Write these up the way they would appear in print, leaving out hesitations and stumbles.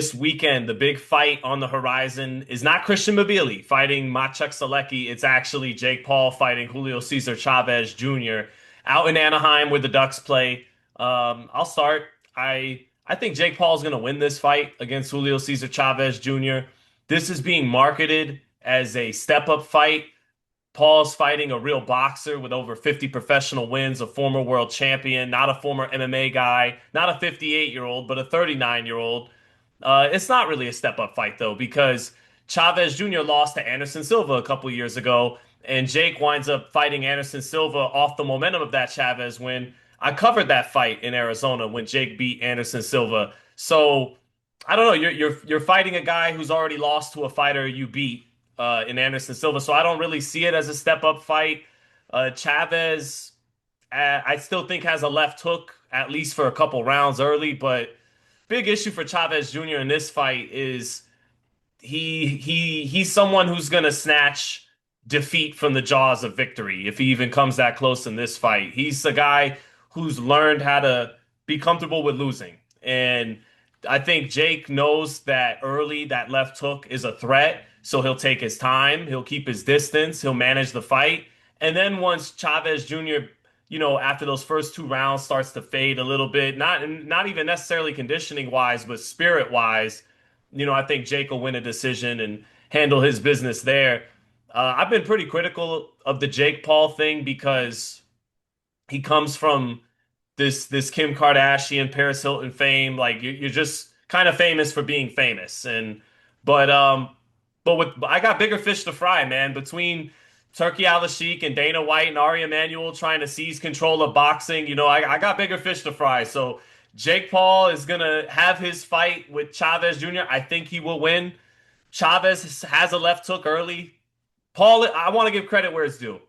this weekend, the big fight on the horizon is not Christian Mabili fighting Maciek Salecki. It's actually Jake Paul fighting Julio Cesar Chavez Jr. out in Anaheim where the Ducks play. I'll start. I think Jake Paul is going to win this fight against Julio Cesar Chavez Jr. This is being marketed as a step-up fight. Paul's fighting a real boxer with over 50 professional wins, a former world champion, not a former MMA guy, not a 58-year-old, but a 39-year-old. It's not really a step up fight though, because Chavez Jr. lost to Anderson Silva a couple years ago, and Jake winds up fighting Anderson Silva off the momentum of that Chavez win. I covered that fight in Arizona when Jake beat Anderson Silva. So I don't know. You're fighting a guy who's already lost to a fighter you beat in Anderson Silva. So I don't really see it as a step up fight. Chavez, I still think has a left hook at least for a couple rounds early, but big issue for Chavez Jr. in this fight is he's someone who's gonna snatch defeat from the jaws of victory if he even comes that close in this fight. He's a guy who's learned how to be comfortable with losing. And I think Jake knows that early that left hook is a threat, so he'll take his time, he'll keep his distance, he'll manage the fight. And then once Chavez Jr., after those first two rounds starts to fade a little bit, not even necessarily conditioning wise, but spirit wise, I think Jake will win a decision and handle his business there. I've been pretty critical of the Jake Paul thing because he comes from this Kim Kardashian, Paris Hilton fame. Like you're just kind of famous for being famous, and but um, I got bigger fish to fry, man. Between Turkey Al-Sheikh and Dana White and Ari Emanuel trying to seize control of boxing, I got bigger fish to fry. So Jake Paul is gonna have his fight with Chavez Jr. I think he will win. Chavez has a left hook early. Paul, I want to give credit where it's due.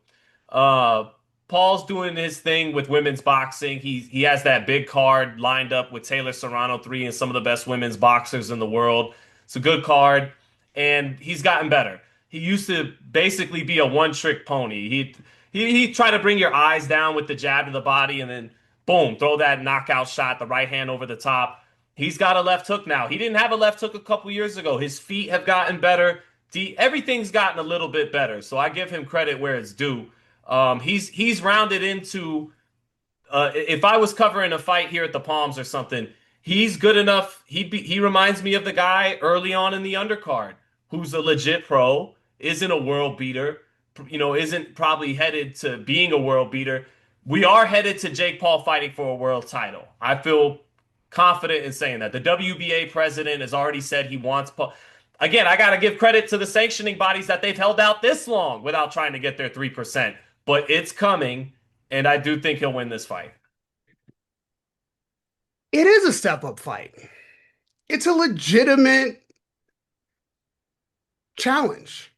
Uh, Paul's doing his thing with women's boxing. He has that big card lined up with Taylor Serrano 3 and some of the best women's boxers in the world. It's a good card, and he's gotten better. He used to basically be a one-trick pony. He tried to bring your eyes down with the jab to the body, and then boom, throw that knockout shot, the right hand over the top. He's got a left hook now. He didn't have a left hook a couple years ago. His feet have gotten better. Everything's gotten a little bit better, so I give him credit where it's due. He's rounded into. If I was covering a fight here at the Palms or something, he's good enough. He reminds me of the guy early on in the undercard who's a legit pro, isn't a world beater, isn't probably headed to being a world beater. We are headed to Jake Paul fighting for a world title. I feel confident in saying that. The WBA president has already said he wants Paul. Again, I got to give credit to the sanctioning bodies that they've held out this long without trying to get their 3%. But it's coming, and I do think he'll win this fight. It is a step up fight. It's a legitimate challenge.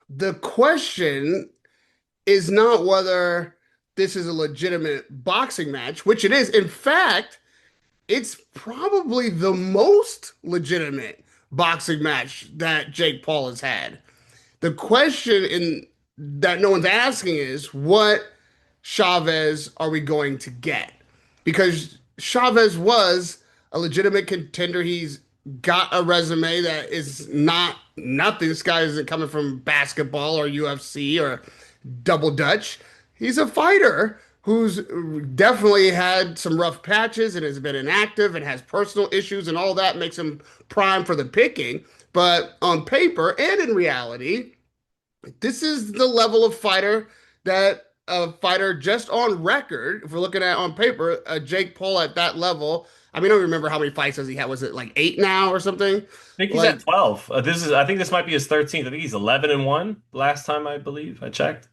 The question is not whether this is a legitimate boxing match, which it is. In fact, it's probably the most legitimate boxing match that Jake Paul has had. The question that no one's asking is what Chavez are we going to get? Because Chavez was a legitimate contender. He's got a resume that is not nothing. This guy isn't coming from basketball or UFC or double dutch. He's a fighter who's definitely had some rough patches and has been inactive and has personal issues, and all that makes him prime for the picking. But on paper and in reality, this is the level of fighter that a fighter just on record, if we're looking at on paper, Jake Paul at that level. I mean, I don't remember how many fights does he have. Was it like 8 now or something? I think he's at Like, 12. I think this might be his 13th. I think he's 11-1 last time I believe I checked.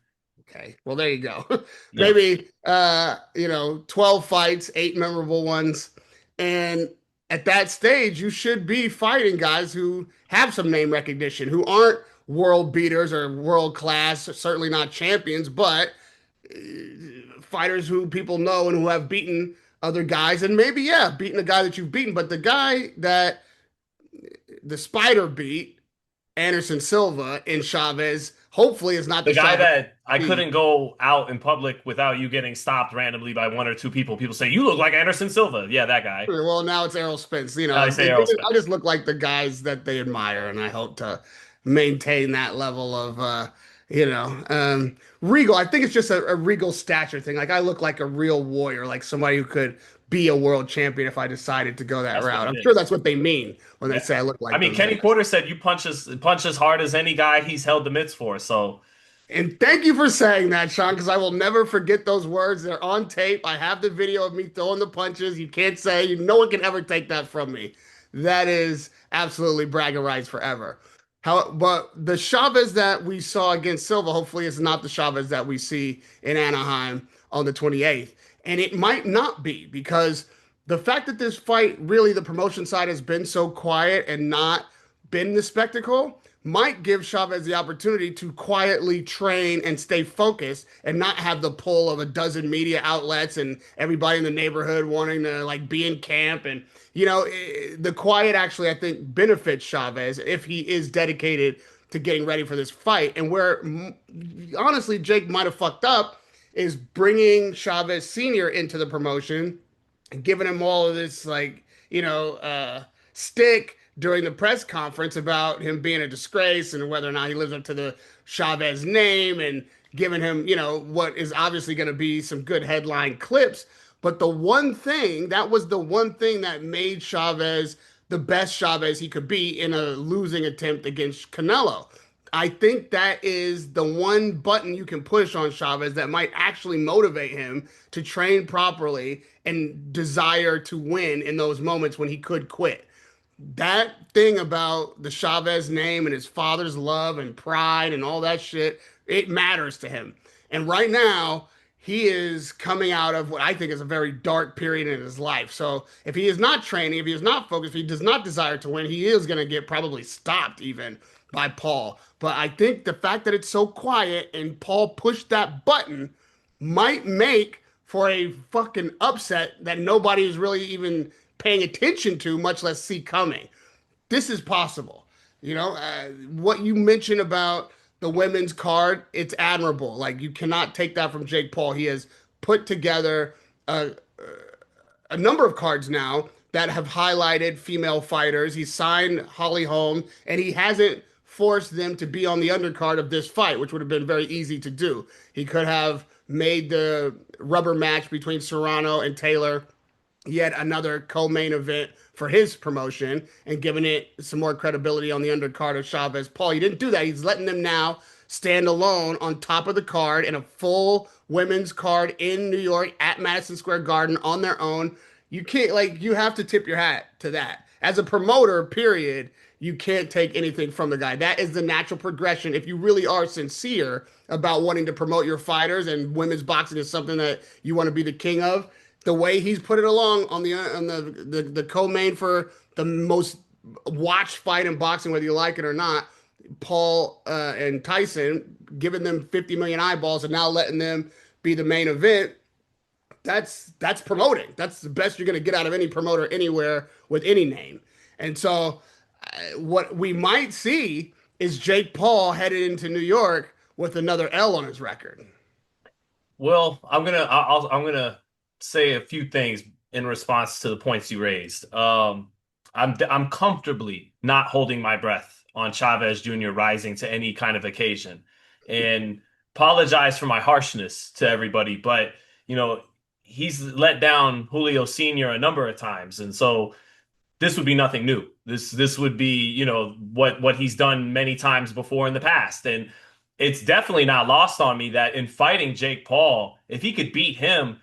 okay, well, there you go. Yeah. Maybe 12 fights, 8 memorable ones. And at that stage, you should be fighting guys who have some name recognition, who aren't world beaters or world class, certainly not champions, but fighters who people know and who have beaten other guys. And maybe, yeah, beating the guy that you've beaten, but the guy that the Spider beat Anderson Silva in Chavez. Hopefully, is not The the guy Chavez. that I couldn't go out in public without you getting stopped randomly by one or two people. People say, "You look like Anderson Silva." Yeah, that guy. Well, now it's Errol Spence. Now they say Errol I Spence. just look like the guys that they admire, and I hope to maintain that level of, regal. I think it's just a regal stature thing. Like I look like a real warrior, like somebody who could be a world champion if I decided to go that That's what route. it I'm sure is. that's what they mean when they Yeah. say I look I like mean, those Kenny guys. Porter said you punch as hard as any guy he's held the mitts for. So And thank you for saying that, Sean, because I will never forget those words. They're on tape. I have the video of me throwing the punches. You can't say, no one can ever take that from me. That is absolutely bragging rights forever. But the Chavez that we saw against Silva, hopefully, is not the Chavez that we see in Anaheim on the 28th. And it might not be because the fact that this fight, really, the promotion side has been so quiet and not been the spectacle might give Chavez the opportunity to quietly train and stay focused and not have the pull of a dozen media outlets and everybody in the neighborhood wanting to like be in camp. And, the quiet actually, I think, benefits Chavez if he is dedicated to getting ready for this fight. And where honestly, Jake might have fucked up is bringing Chavez Sr. into the promotion and giving him all of this, like, stick during the press conference about him being a disgrace and whether or not he lives up to the Chavez name and giving him, what is obviously going to be some good headline clips. But that was the one thing that made Chavez the best Chavez he could be in a losing attempt against Canelo. I think that is the one button you can push on Chavez that might actually motivate him to train properly and desire to win in those moments when he could quit. That thing about the Chavez name and his father's love and pride and all that shit, it matters to him. And right now, he is coming out of what I think is a very dark period in his life. So if he is not training, if he is not focused, if he does not desire to win, he is going to get probably stopped even by Paul. But I think the fact that it's so quiet and Paul pushed that button might make for a fucking upset that nobody is really even paying attention to, much less see coming. This is possible. What you mentioned about the women's card, it's admirable. Like you cannot take that from Jake Paul. He has put together a, a number of cards now that have highlighted female fighters. He signed Holly Holm, and he hasn't forced them to be on the undercard of this fight, which would have been very easy to do. He could have made the rubber match between Serrano and Taylor yet another co-main event for his promotion and giving it some more credibility on the undercard of Chavez Paul. He didn't do that. He's letting them now stand alone on top of the card in a full women's card in New York at Madison Square Garden on their own. You can't, like, you have to tip your hat to that. As a promoter, period, you can't take anything from the guy. That is the natural progression. If you really are sincere about wanting to promote your fighters and women's boxing is something that you want to be the king of, the way he's put it along on the co-main for the most watched fight in boxing, whether you like it or not, Paul and Tyson, giving them 50 million eyeballs and now letting them be the main event. That's promoting. That's the best you're going to get out of any promoter anywhere with any name. And so, what we might see is Jake Paul headed into New York with another L on his record. well, I'm gonna say a few things in response to the points you raised. I'm comfortably not holding my breath on Chavez Jr. rising to any kind of occasion, and apologize for my harshness to everybody, but you know he's let down Julio Sr. a number of times, and so this would be nothing new. This would be, what he's done many times before in the past. And it's definitely not lost on me that in fighting Jake Paul, if he could beat him,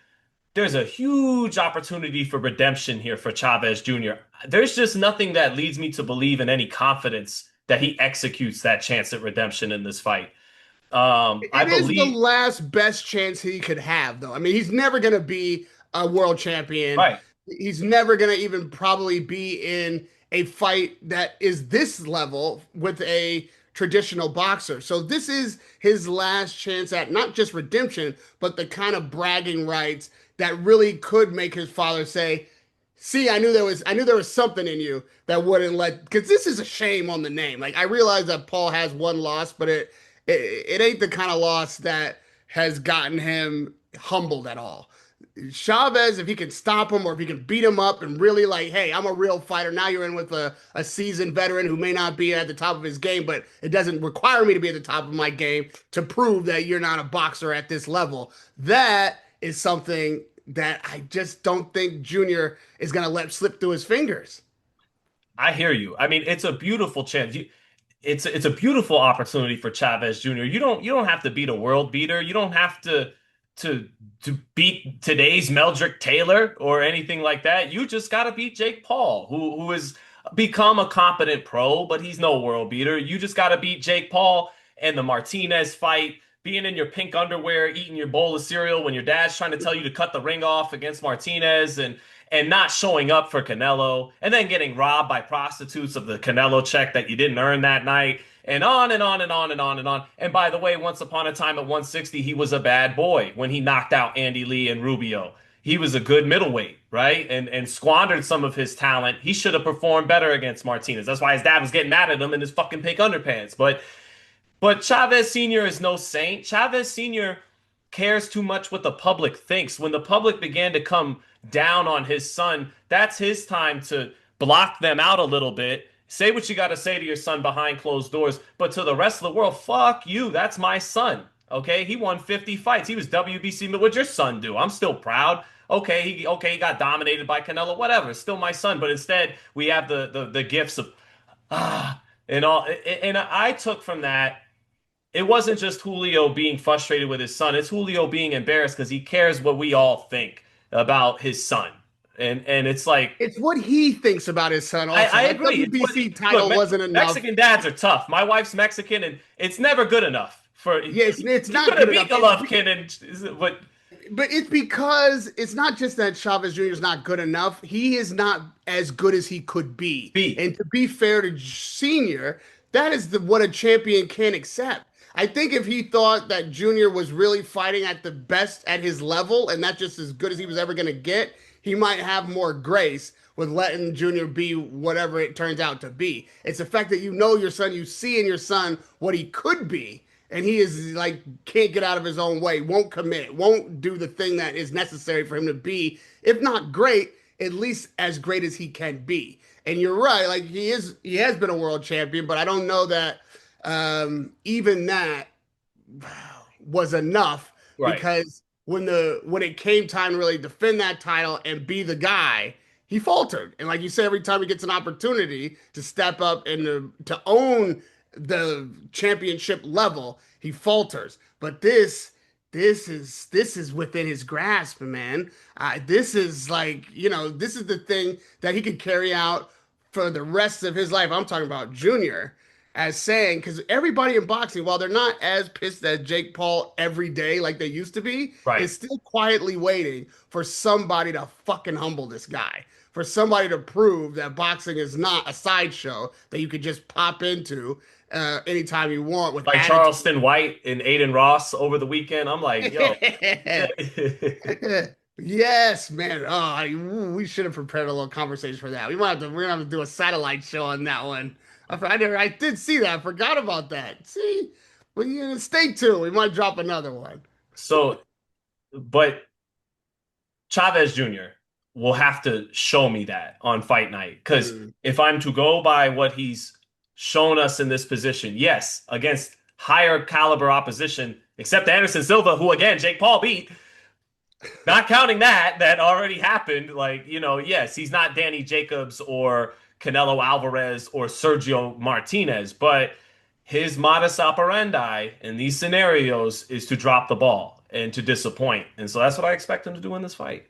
there's a huge opportunity for redemption here for Chavez Jr. There's just nothing that leads me to believe in any confidence that he executes that chance at redemption in this fight. I It is the believe, last best chance he could have, though. I mean, he's never going to be a world champion. right. He's never going to even probably be in a fight that is this level with a traditional boxer. So this is his last chance at not just redemption, but the kind of bragging rights that really could make his father say, See, I knew there was something in you that wouldn't let, because this is a shame on the name. Like I realize that Paul has one loss, but it ain't the kind of loss that has gotten him humbled at all. Chavez, if he can stop him or if he can beat him up and really like, hey, I'm a real fighter. Now you're in with a seasoned veteran who may not be at the top of his game, but it doesn't require me to be at the top of my game to prove that you're not a boxer at this level. That is something that I just don't think Junior is going to let slip through his fingers. I hear you. I mean, it's a beautiful chance. It's a beautiful opportunity for Chavez Jr. You don't have to beat a world beater. You don't have to to beat today's Meldrick Taylor or anything like that. You just got to beat Jake Paul, who has become a competent pro, but he's no world beater. You just got to beat Jake Paul and the Martinez fight. Being in your pink underwear, eating your bowl of cereal when your dad's trying to tell you to cut the ring off against Martinez and not showing up for Canelo, and then getting robbed by prostitutes of the Canelo check that you didn't earn that night, and on and on and on and on and on. And by the way, once upon a time at 160, he was a bad boy when he knocked out Andy Lee and Rubio. He was a good middleweight, right? And squandered some of his talent. He should have performed better against Martinez. That's why his dad was getting mad at him in his fucking pink underpants. But Chavez Sr. is no saint. Chavez Sr. cares too much what the public thinks. When the public began to come down on his son, that's his time to block them out a little bit. Say what you got to say to your son behind closed doors, but to the rest of the world, fuck you. That's my son. Okay, he won 50 fights. He was WBC. What'd your son do? I'm still proud. Okay, he got dominated by Canelo. Whatever, still my son. But instead, we have the gifts of and all. And I took from that it wasn't just Julio being frustrated with his son. It's Julio being embarrassed because he cares what we all think about his son. And it's like It's what he thinks about his son also. I That agree. It's what WBC look, title wasn't enough. Mexican dads are tough. My wife's Mexican, and it's never good enough for Yeah, it's you not could good have enough. beat Golovkin, and but But it's because it's not just that Chavez Jr. is not good enough. He is not as good as he could be. beat And to be fair to Senior, that is what a champion can accept. I think if he thought that Junior was really fighting at the best at his level and not just as good as he was ever going to get, he might have more grace with letting Junior be whatever it turns out to be. It's the fact that you know your son, you see in your son what he could be, and he is like can't get out of his own way, won't commit, won't do the thing that is necessary for him to be, if not great, at least as great as he can be. And you're right, like he has been a world champion, but I don't know that even that was enough right. because when it came time to really defend that title and be the guy, he faltered. And like you say, every time he gets an opportunity to step up and to own the championship level, he falters. But this is within his grasp, man. This is like this is the thing that he could carry out for the rest of his life. I'm talking about Junior as saying because everybody in boxing, while they're not as pissed at Jake Paul every day like they used to be, Right. is still quietly waiting for somebody to fucking humble this guy. For somebody to prove that boxing is not a sideshow that you could just pop into anytime you want with Like attitude. Charleston White and Aiden Ross over the weekend. I'm like, yo. Yes, man. We should have prepared a little conversation for that. We're gonna have to do a satellite show on that one. I did see that. I forgot about that. See, well, stay tuned. We might drop another one. So, but Chavez Jr. will have to show me that on fight night. Because Mm. if I'm to go by what he's shown us in this position, yes, against higher caliber opposition, except Anderson Silva, who again, Jake Paul beat, not counting that already happened. Like, yes, he's not Danny Jacobs or Canelo Alvarez or Sergio Martinez, but his modus operandi in these scenarios is to drop the ball and to disappoint. And so that's what I expect him to do in this fight.